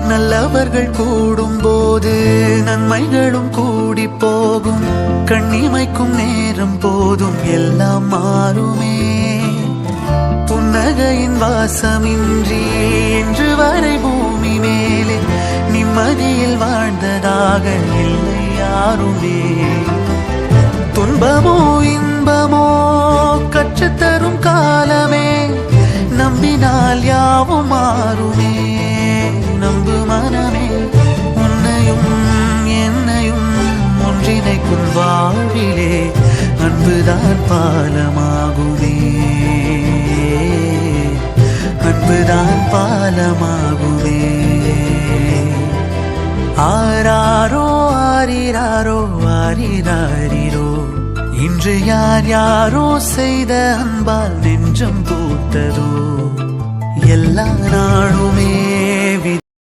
நல்லவர்கள் கூடும் போது நன்மைகளும் கூடி போகும். கண்ணிமைக்கும் நேரம் போதும் எல்லாம் மாறுமே. புன்னகையின் வாசமின்றி இன்று வரை பூமி மேலே நிம்மதியில் வாழ்ந்ததாக இல்லை யாருமே. துன்பமோ இன்பமோ கற்றுத்தரும் காலமே, நம்பினால் யாவும் மாறுமே. நம்பு மனமே, உன்னையும் என்னையும் ஒன்றிணைக்கும் வாழ்விலே அன்புதான் பாலமாகுமே. அன்புதான் பாலமாகுமே. ஆராரோ ஆரிராரோ ஆரிராரிரோ, இன்று யார் யாரோ செய்த அன்பால் நெஞ்சம் பூத்ததோ. எல்லா நாளுமே